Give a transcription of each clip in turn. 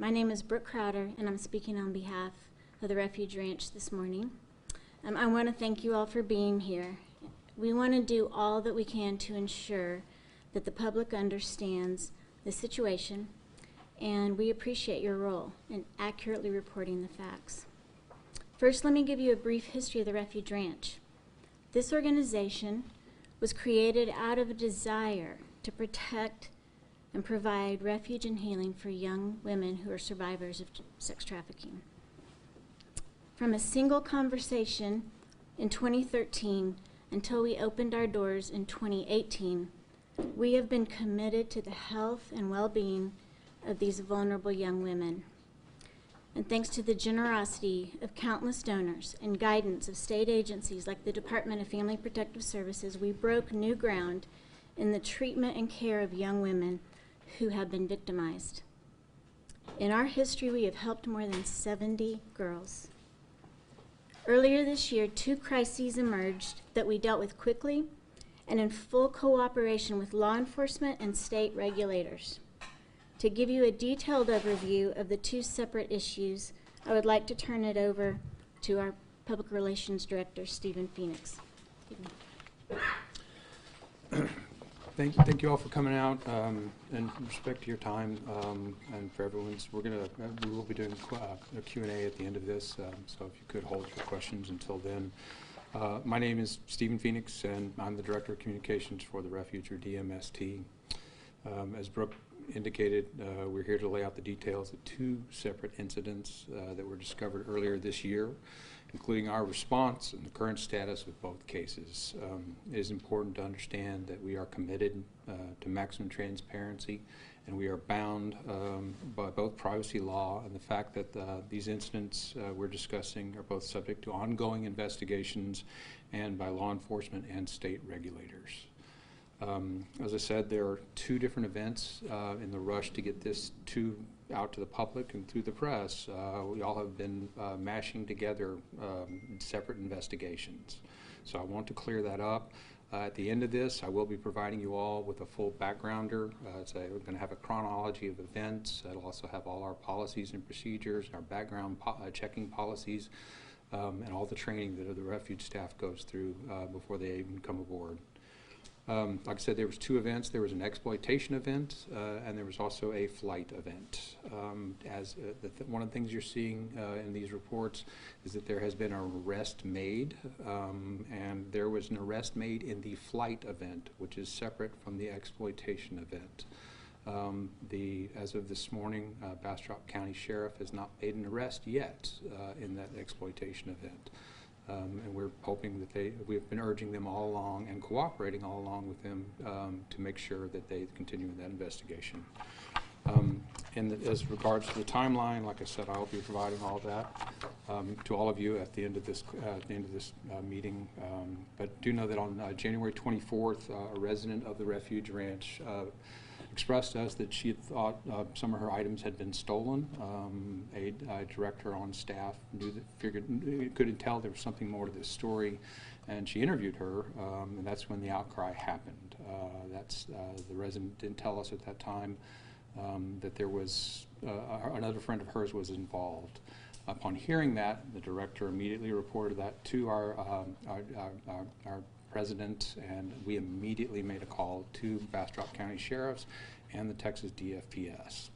My name is Brooke Crowder, and I'm speaking on behalf of the Refuge Ranch this morning. I want to thank you all for being here. We want to do all that we can to ensure that the public understands the situation, and we appreciate your role in accurately reporting the facts. First, let me give you a brief history of the Refuge Ranch. This organization was created out of a desire to protect and provide refuge and healing for young women who are survivors of sex trafficking. From a single conversation in 2013 until we opened our doors in 2018, we have been committed to the health and well-being of these vulnerable young women. And thanks to the generosity of countless donors and guidance of state agencies like the Department of Family Protective Services, we broke new ground in the treatment and care of young women who have been victimized. In our history, we have helped more than 70 girls. Earlier this year, 2 crises emerged that we dealt with quickly and in full cooperation with law enforcement and state regulators. To give you a detailed overview of the 2 separate issues, I would like to turn it over to our Public Relations Director, Stephen Phoenix. Thank you all for coming out, and in respect to your time and for everyone's. We will be doing a Q&A at the end of this, so if you could hold your questions until then. My name is Stephen Phoenix, and I'm the Director of Communications for the Refuge, or DMST. As Brooke indicated, we're here to lay out the details of 2 separate incidents that were discovered earlier this year, including our response and the current status of both cases. It is important to understand that we are committed to maximum transparency, and we are bound by both privacy law and the fact that these incidents we're discussing are both subject to ongoing investigations and by law enforcement and state regulators. As I said, there are 2 different events in the rush to get this out to the public and through the press. We all have been mashing together separate investigations. So I want to clear that up. At the end of this, I will be providing you all with a full backgrounder. So we're going to have a chronology of events. It'll also have all our policies and procedures, our background checking policies, and all the training that the Refuge staff goes through before they even come aboard. Like I said, there was 2 events. There was an exploitation event, and there was also a flight event. One of the things you're seeing in these reports is that there has been an arrest made, and there was an arrest made in the flight event, which is separate from the exploitation event. As of this morning, Bastrop County Sheriff has not made an arrest yet in that exploitation event. And we're hoping that we've been urging them all along and cooperating all along with them to make sure that they continue that investigation. As regards to the timeline, like I said, I'll be providing all that to all of you at the end of this meeting. But do know that on January 24th, a resident of the Refuge Ranch expressed to us that she had thought some of her items had been stolen. A director on staff couldn't tell there was something more to this story, and she interviewed her, and that's when the outcry happened. The resident didn't tell us at that time that there was another friend of hers was involved. Upon hearing that, the director immediately reported that to our president, and we immediately made a call to Bastrop County Sheriffs and the Texas DFPS.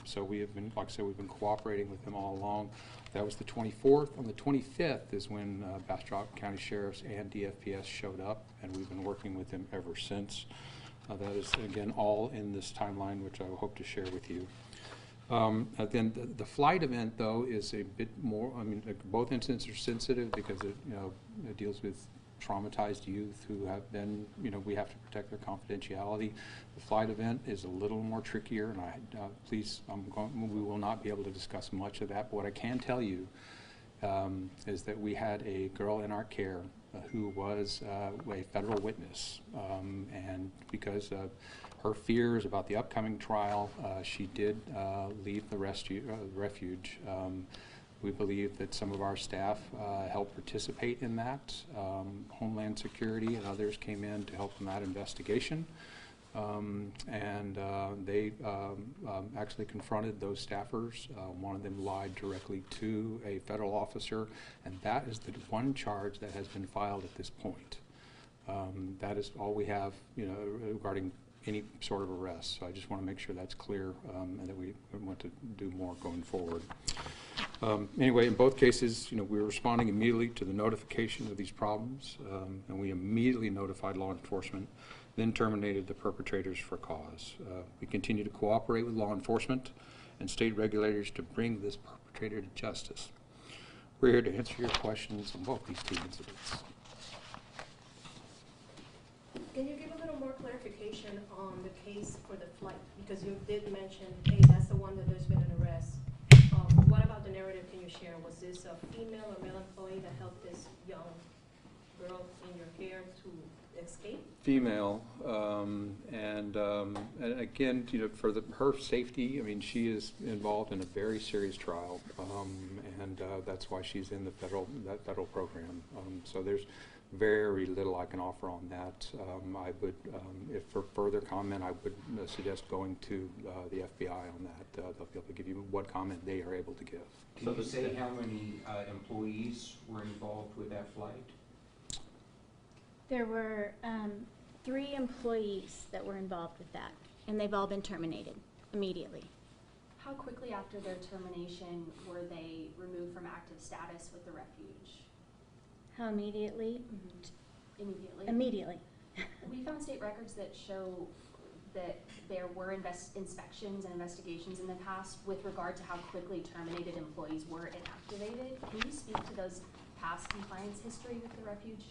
So we have been, like I said, we've been cooperating with them all along. That was the 24th. On the 25th is when Bastrop County Sheriffs and DFPS showed up, and we've been working with them ever since. That is, again, all in this timeline, which I hope to share with you. Then the flight event, though, is a bit more. I mean, both incidents are sensitive because it deals with traumatized youth who have been, we have to protect their confidentiality. The flight event is a little more trickier, and we will not be able to discuss much of that. But what I can tell you is that we had a girl in our care who was a federal witness, and because of her fears about the upcoming trial, she did leave the refuge. We believe that some of our staff helped participate in that. Homeland Security and others came in to help in that investigation. They actually confronted those staffers. One of them lied directly to a federal officer, and that is the one charge that has been filed at this point. That is all we have, regarding any sort of arrest. So I just want to make sure that's clear, and that we want to do more going forward. Anyway, in both cases, we were responding immediately to the notification of these problems, and we immediately notified law enforcement, then terminated the perpetrators for cause. We continue to cooperate with law enforcement and state regulators to bring this perpetrator to justice. We're here to answer your questions on both these two incidents. Can you give a little more clarification on the case for the flight? Because you did mention, hey, that's the one that there's been an arrest. What about the narrative can you share? Was this a female or male employee that helped this young girl in your care to escape? Female, and again, for her safety, she is involved in a very serious trial, and that's why she's in the federal program. So there's very little I can offer on that. I would, if for further comment, I would suggest going to the FBI on that. They'll be able to give you what comment they are able to give. Can you say how many employees were involved with that flight? There were 3 employees that were involved with that, and they've all been terminated immediately. How quickly after their termination were they removed from active status with the Refuge? How immediately? Immediately. Immediately. We found state records that show that there were inspections and investigations in the past with regard to how quickly terminated employees were inactivated. Can you speak to those past compliance history with the Refuge,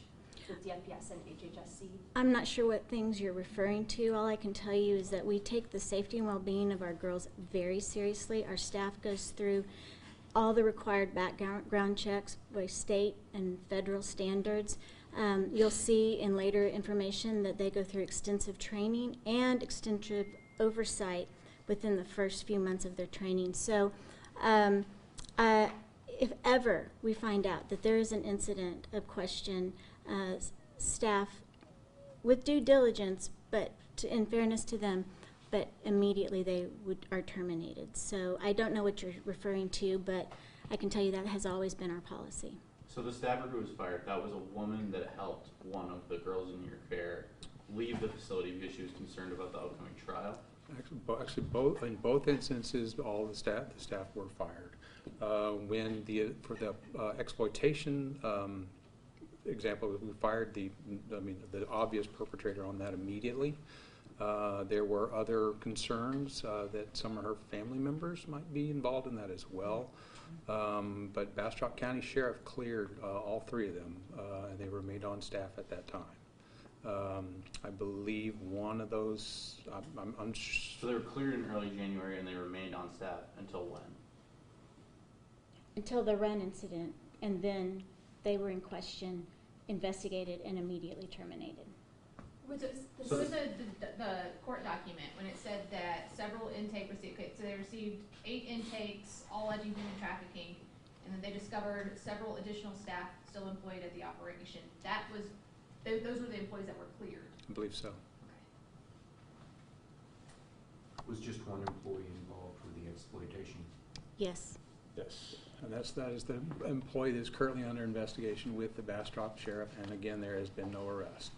with DFPS and HHSC? I'm not sure what things you're referring to. All I can tell you is that we take the safety and well-being of our girls very seriously. Our staff goes through all the required background checks by state and federal standards. You'll see in later information that they go through extensive training and extensive oversight within the first few months of their training. So if ever we find out that there is an incident of question, staff, with due diligence, but in fairness to them, but immediately they are terminated. So I don't know what you're referring to, but I can tell you that has always been our policy. So the staffer who was fired, that was a woman that helped one of the girls in your care leave the facility because she was concerned about the upcoming trial? Actually, in both instances, all the staff were fired. For the exploitation example, we fired the obvious perpetrator on that immediately. There were other concerns that some of her family members might be involved in that as well. But Bastrop County Sheriff cleared all 3 of them, and they remained on staff at that time. I believe one of those, So they were cleared in early January and they remained on staff until when? Until the run incident, and then they were in question, investigated, and immediately terminated. So was the court document when it said that several intake received, okay, so they received 8 intakes, all alleging human trafficking, and then they discovered several additional staff still employed at the operation. That was, those were the employees that were cleared. I believe so. Okay. Was just one employee involved with the exploitation? Yes. Yes, and that is the employee that is currently under investigation with the Bastrop Sheriff, and again, there has been no arrest.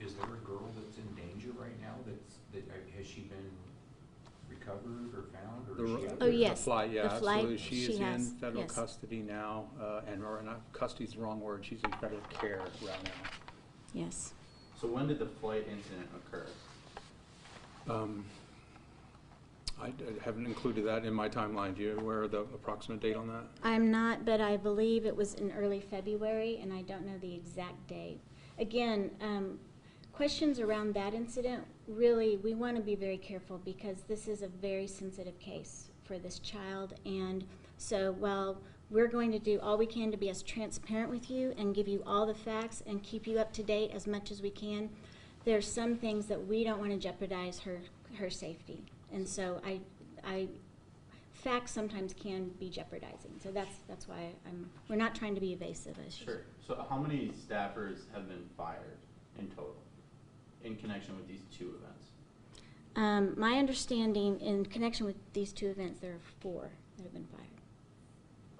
Is there a girl that's in danger right now? Has she been recovered or found? Or yes. The flight, yeah, the flight, absolutely. She is in federal yes. custody now, or not custody is the wrong word. She's in federal care right now. Yes. So when did the flight incident occur? I haven't included that in my timeline. Do you aware of the approximate date on that? I'm not, but I believe it was in early February, and I don't know the exact date. Again, questions around that incident, really, we want to be very careful because this is a very sensitive case for this child. And so while we're going to do all we can to be as transparent with you and give you all the facts and keep you up to date as much as we can, there's some things that we don't want to jeopardize her safety. And so facts sometimes can be jeopardizing. So that's why we're not trying to be evasive. Sure. So how many staffers have been fired in total in connection with these 2 events? My understanding in connection with these two events, there are 4 that have been fired.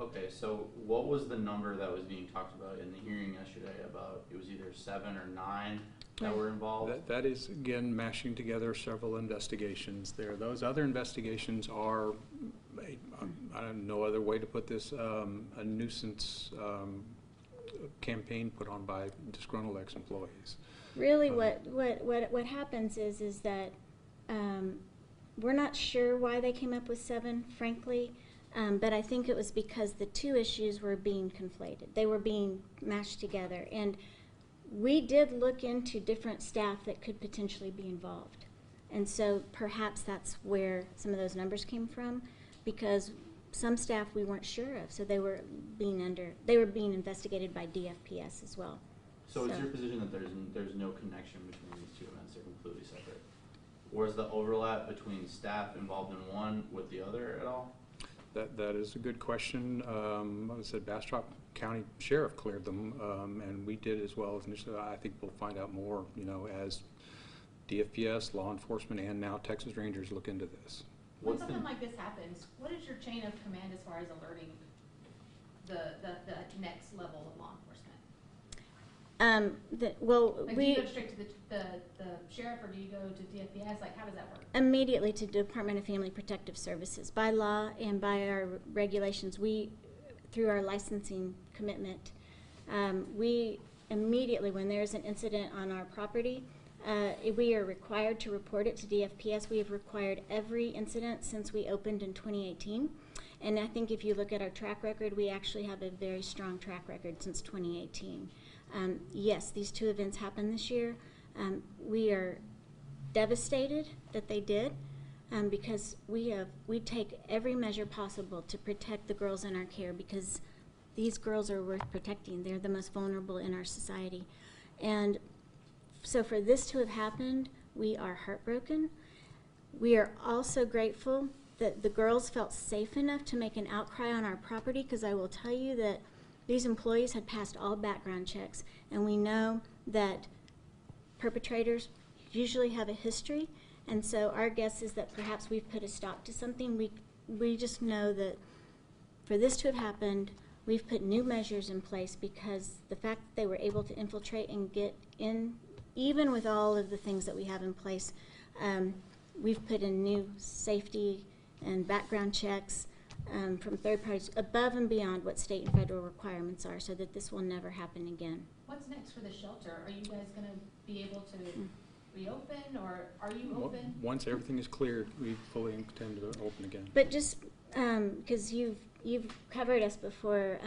Okay, so what was the number that was being talked about in the hearing yesterday about, it was either 7 or 9 that were involved? That is, again, mashing together several investigations there. Those other investigations are, I don't know other way to put this, a nuisance campaign put on by disgruntled ex-employees. Really, what happens is that we're not sure why they came up with 7, frankly, but I think it was because the 2 issues were being conflated. They were being mashed together, and we did look into different staff that could potentially be involved, and so perhaps that's where some of those numbers came from, because some staff we weren't sure of, so they were being investigated by DFPS as well. So it's your position that there's no connection between these 2 events, they're completely separate? Or is the overlap between staff involved in one with the other at all? That is a good question. Like I said, Bastrop County Sheriff cleared them, and we did as well. I think we'll find out more, as DFPS, law enforcement, and now Texas Rangers look into this. When something like this happens, what is your chain of command as far as alerting the next level of law enforcement? Like, do you go straight to the sheriff, or do you go to DFPS? Like, how does that work? Immediately to Department of Family Protective Services. By law and by our regulations, through our licensing commitment, we immediately, when there's an incident on our property, we are required to report it to DFPS. We have required every incident since we opened in 2018. And I think if you look at our track record, we actually have a very strong track record since 2018. Yes, these 2 events happened this year. We are devastated that they did, because we take every measure possible to protect the girls in our care, because these girls are worth protecting. They're the most vulnerable in our society. And so for this to have happened, we are heartbroken. We are also grateful that the girls felt safe enough to make an outcry on our property, because I will tell you that these employees had passed all background checks, and we know that perpetrators usually have a history, and so our guess is that perhaps we've put a stop to something. We just know that for this to have happened, we've put new measures in place, because the fact that they were able to infiltrate and get in, even with all of the things that we have in place, we've put in new safety and background checks from third parties above and beyond what state and federal requirements are, so that this will never happen again. What's next for the shelter? Are you guys going to be able to reopen, or are you open? Once everything is cleared, we fully intend to open again. But just because you've covered us before,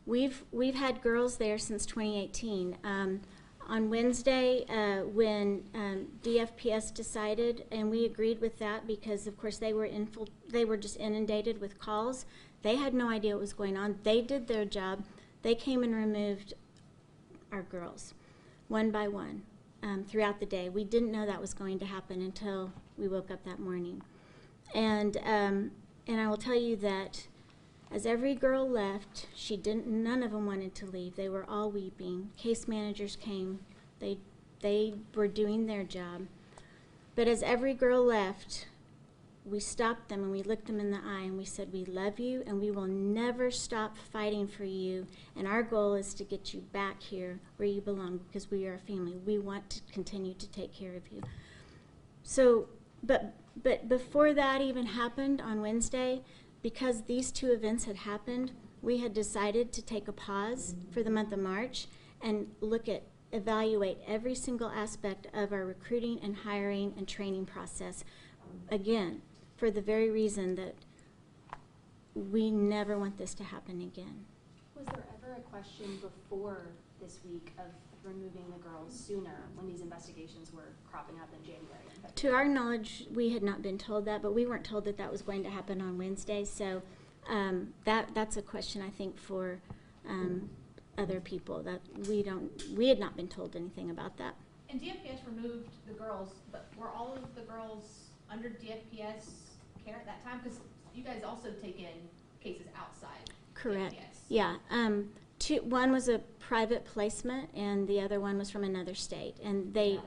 we've had girls there since 2018. On Wednesday, when DFPS decided, and we agreed with that, because of course they were just inundated with calls. They had no idea what was going on. They did their job. They came and removed our girls, one by one, throughout the day. We didn't know that was going to happen until we woke up that morning. And I will tell you that as every girl left, none of them wanted to leave. They were all weeping. Case managers came. They were doing their job. But as every girl left, we stopped them and we looked them in the eye and we said, we love you and we will never stop fighting for you. And our goal is to get you back here where you belong, because we are a family. We want to continue to take care of you. So, but before that even happened on Wednesday, because these 2 events had happened, we had decided to take a pause for the month of March and evaluate every single aspect of our recruiting and hiring and training process. Again, for the very reason that we never want this to happen again. Was there ever a question before this week of removing the girls sooner, when these investigations were cropping up in January and February? To our knowledge, we had not been told that, but we weren't told that that was going to happen on Wednesday. So that's a question, I think, for other people, that we had not been told anything about that. And DFPS removed the girls, but were all of the girls under DFPS care at that time? Because you guys also take in cases outside. Correct. DFPS. Yeah. One was a private placement, and the other one was from another state. And they're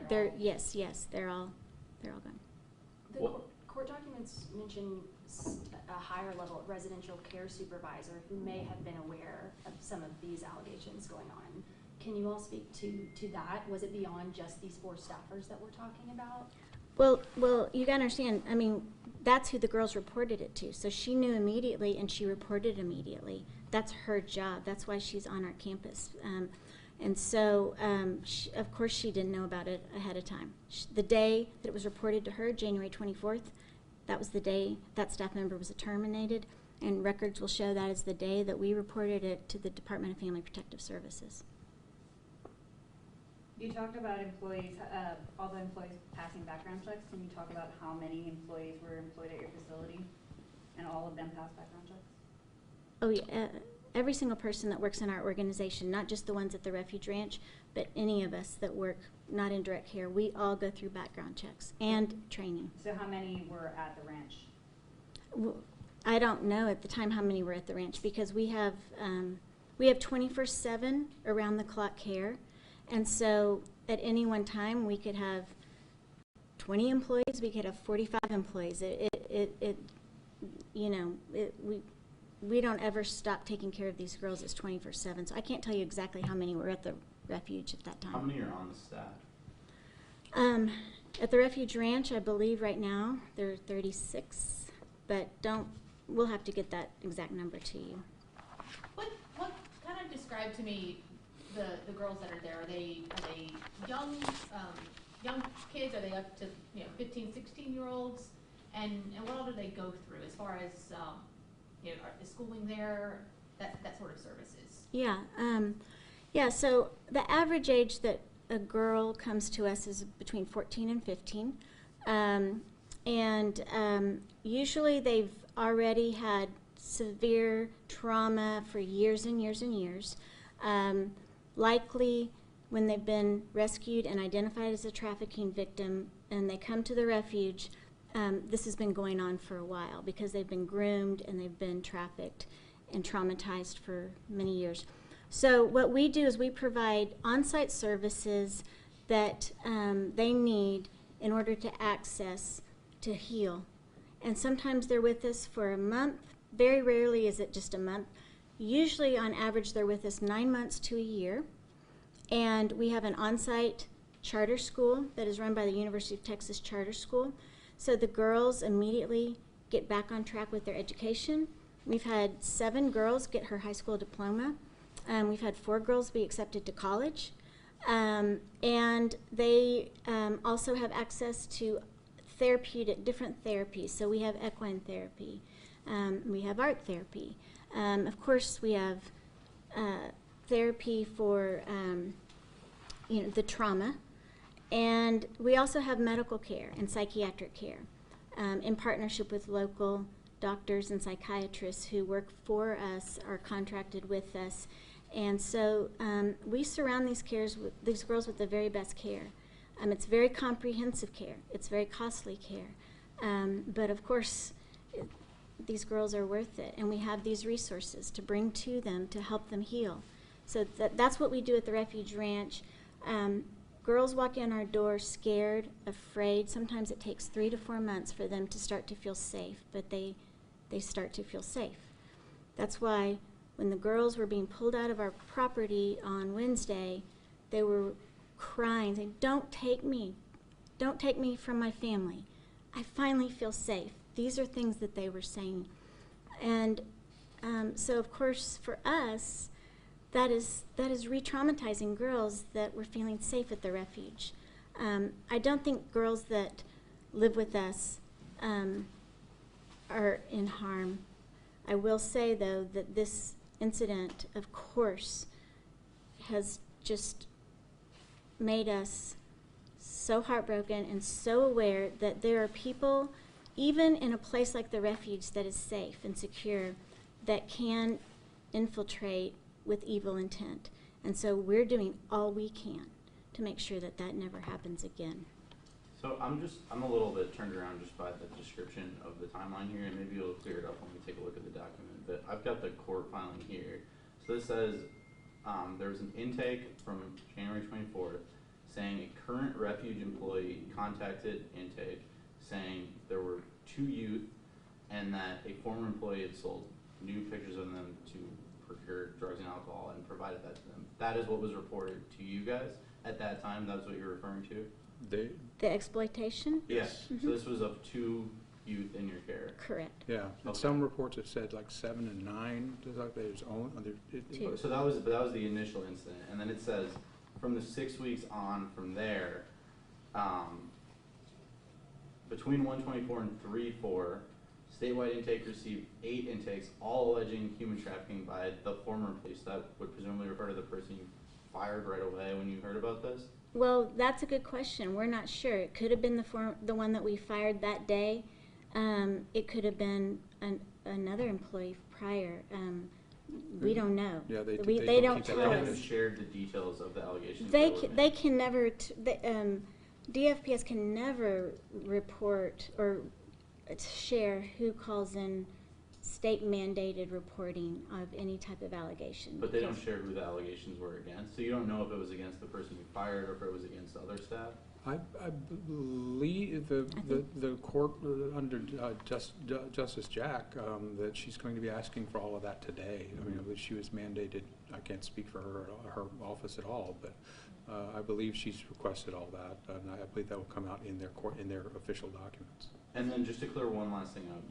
all gone. The What- court documents mention a higher level residential care supervisor who may have been aware of some of these allegations going on. Can you all speak to that? Was it beyond just these 4 staffers that we're talking about? Well, you gotta understand, I mean, that's who the girls reported it to. So she knew immediately and she reported immediately. That's her job. That's why she's on our campus. And so, of course, she didn't know about it ahead of time. The day that it was reported to her, January 24th, that was the day that staff member was terminated, and records will show that is the day that we reported it to the Department of Family Protective Services. You talked about employees, all the employees passing background checks. Can you talk about how many employees were employed at your facility and all of them passed background checks? Oh, yeah. Every single person that works in our organization, not just the ones at the Refuge Ranch, but any of us that work not in direct care, we all go through background checks and training. So how many were at the ranch? I don't know at the time how many were at the ranch because we have 24/7 around the clock care, and so at any one time we could have 20 employees, we could have 45 employees. We don't ever stop taking care of these girls. It's 24/7. So I can't tell you exactly how many were at the Refuge at that time. How many are on the staff? At the Refuge Ranch, I believe right now there are 36, but we'll have to get that exact number to you. What kind of describe to me the girls that are there? Are they young kids? Are they up to 15, 16-year-olds? And what all do they go through as far as is schooling there, that sort of services? Yeah. So the average age that a girl comes to us is between 14 and 15. Usually they've already had severe trauma for years and years and years. Likely when they've been rescued and identified as a trafficking victim and they come to the Refuge, this has been going on for a while because they've been groomed and they've been trafficked and traumatized for many years. So what we do is we provide on-site services that they need in order to access to heal. And sometimes they're with us for a month. Very rarely is it just a month. Usually on average they're with us 9 months to a year. And we have an on-site charter school that is run by the University of Texas Charter School. So the girls immediately get back on track with their education. We've had 7 girls get her high school diploma. We've had 4 girls be accepted to college. And they also have access to different therapies. So we have equine therapy. We have art therapy. Of course, we have therapy for the trauma. And we also have medical care and psychiatric care in partnership with local doctors and psychiatrists who work for us, are contracted with us. And so we surround these girls with the very best care. It's very comprehensive care. It's very costly care. But of course, these girls are worth it. And we have these resources to bring to them to help them heal. So that's what we do at the Refuge Ranch. Girls walk in our door scared, afraid. Sometimes it takes 3 to 4 months for them to start to feel safe, but they start to feel safe. That's why when the girls were being pulled out of our property on Wednesday, they were crying, saying, "Don't take me from my family. I finally feel safe." These are things that they were saying. And so of course for us, that is re-traumatizing girls that were feeling safe at the Refuge. I don't think girls that live with us are in harm. I will say, though, that this incident, of course, has just made us so heartbroken and so aware that there are people, even in a place like the Refuge that is safe and secure, that can infiltrate with evil intent. And so we're doing all we can to make sure that that never happens again. So I'm a little bit turned around just by the description of the timeline here, and maybe you'll clear it up when we take a look at the document. But I've got the court filing here. So this says there was an intake from January 24th saying a current Refuge employee contacted intake saying there were 2 youth and that a former employee had sold nude pictures of them to procure drugs and alcohol and provided that to them. That is what was reported to you guys at that time. That's what you're referring to? The exploitation? Yes. So this was of 2 youth in your care. Correct. Yeah, and Okay. some reports have said like 7 and 9, just like there's only, Two. So that was the initial incident, and then it says from the 6 weeks on from there, between 124 and 34, statewide intake received 8 intakes, all alleging human trafficking by the former police. That would presumably refer to the person you fired right away when you heard about this. Well, that's a good question. We're not sure. It could have been the one that we fired that day. It could have been another employee prior. We don't know. Yeah, they they don't don't keep They tell haven't us. shared the details of the allegations. They that were they made. can never. DFPS can never report or share who calls in state mandated reporting of any type of allegation. But they don't because- share who the allegations were against, so you don't know if it was against the person you fired or if it was against other staff? I believe the court under Justice Jack, that she's going to be asking for all of that today. I mean, she was mandated, I can't speak for her office at all, but I believe she's requested all that, and I believe that will come out in their official documents. And then just to clear one last thing up,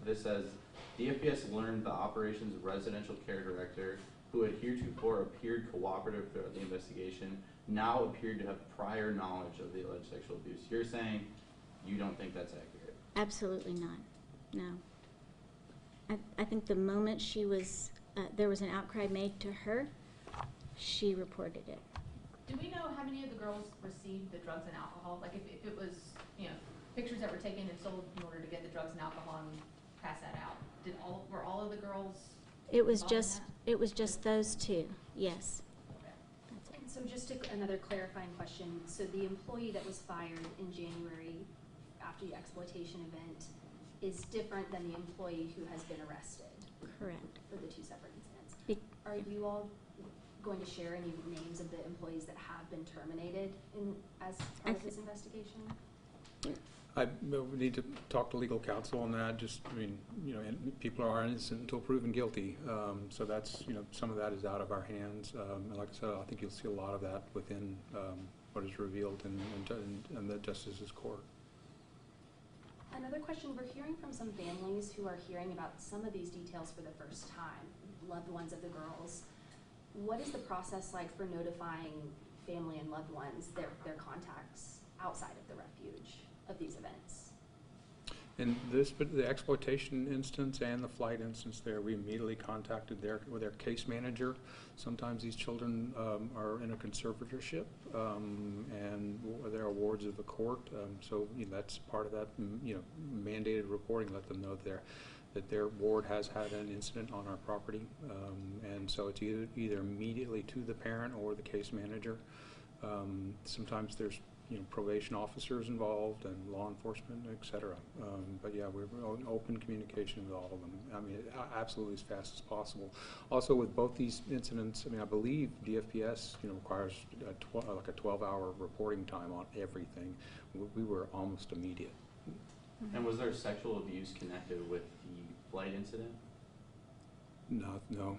this says, DFPS learned the operations residential care director, who had heretofore appeared cooperative throughout the investigation, now appeared to have prior knowledge of the alleged sexual abuse. You're saying you don't think that's accurate? Absolutely not. No. I think the moment she was, there was an outcry made to her, she reported it. Do we know how many of the girls received the drugs and alcohol? Like if it was, pictures that were taken and sold in order to get the drugs and alcohol and pass that out? Were all of the girls It was involved in just, it was just those 2. Yes. that? That's it. And so just another clarifying question, so the employee that was fired in January after the exploitation event is different than the employee who has been arrested Correct. for the 2 separate incidents? Be- Are you all going to share any names of the employees that have been terminated as part of this investigation? I need to talk to legal counsel on that. Just, I mean, and people are innocent until proven guilty. So that's, some of that is out of our hands. And like I said, I think you'll see a lot of that within what is revealed in the Justice's court. Another question, we're hearing from some families who are hearing about some of these details for the first time, loved ones of the girls. What is the process like for notifying family and loved ones, their contacts outside of the refuge of these events? In the exploitation instance and the flight instance there, we immediately contacted their case manager. Sometimes these children are in a conservatorship, and they're wards of the court. So that's part of that, mandated reporting. Let them know that their ward has had an incident on our property, and so it's either immediately to the parent or the case manager. Sometimes there's probation officers involved and law enforcement, et cetera. But yeah, we're in open communication with all of them. I mean, absolutely as fast as possible. Also, with both these incidents, I believe DFPS, requires like a 12-hour reporting time on everything. We were almost immediate. And was there sexual abuse connected with the flight incident? No.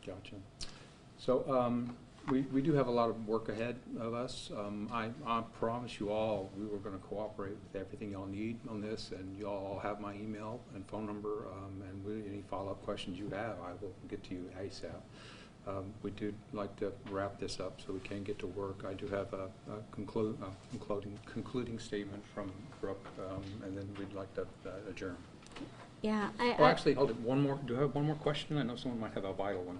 Gotcha. So we do have a lot of work ahead of us. I promise you all we were going to cooperate with everything y'all need on this, and you all have my email and phone number, and any follow-up questions you have, I will get to you ASAP. We do like to wrap this up so we can get to work. I do have a concluding statement from Brooke, and then we'd like to adjourn. Yeah. Oh, actually, hold it. One more. Do I have one more question? I know someone might have a vital one.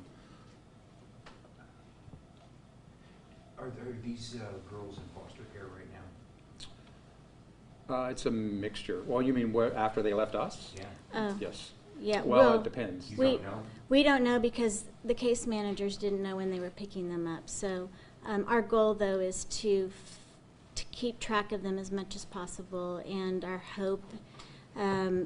Are these girls in foster care right now? It's a mixture. Well, you mean after they left us? Yeah. Yes. Yeah. Well, it depends. You We- don't know? We don't know because the case managers didn't know when they were picking them up. So our goal, though, is to keep track of them as much as possible. And our hope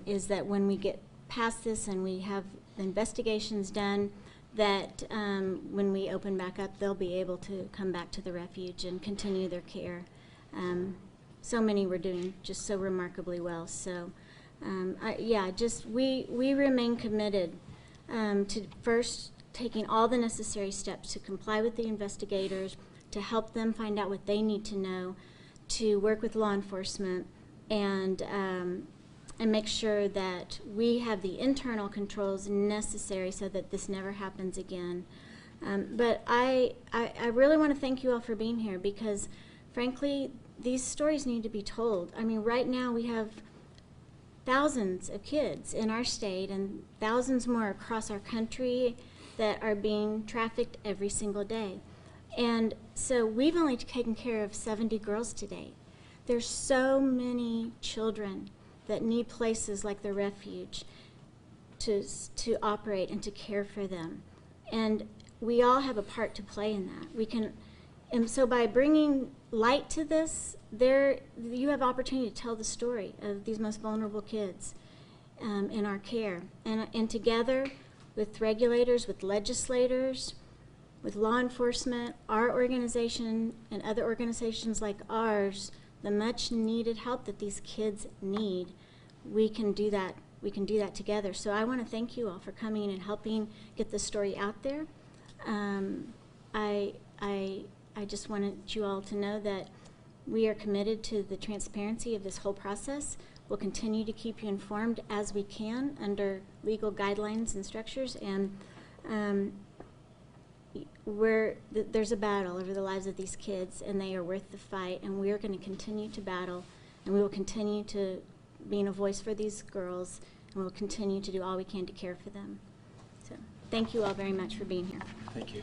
is that when we get past this and we have investigations done, that when we open back up, they'll be able to come back to the refuge and continue their care. So many were doing just so remarkably well. So, we remain committed to first taking all the necessary steps to comply with the investigators, to help them find out what they need to know, to work with law enforcement, and make sure that we have the internal controls necessary so that this never happens again. But I really want to thank you all for being here, because frankly, these stories need to be told. I mean, right now we have thousands of kids in our state and thousands more across our country that are being trafficked every single day. And so we've only taken care of 70 girls to date. There's so many children that need places like the Refuge to operate and to care for them. And we all have a part to play in that. And so by bringing light to this, you have opportunity to tell the story of these most vulnerable kids in our care. And together with regulators, with legislators, with law enforcement, our organization and other organizations like ours, the much needed help that these kids need, we can do that. We can do that together. So I want to thank you all for coming and helping get the story out there. I just wanted you all to know that we are committed to the transparency of this whole process. We'll continue to keep you informed as we can under legal guidelines and structures, and there's a battle over the lives of these kids, and they are worth the fight, and we're going to continue to battle, and we will continue to being a voice for these girls, and we'll continue to do all we can to care for them. So thank you all very much for being here. Thank you.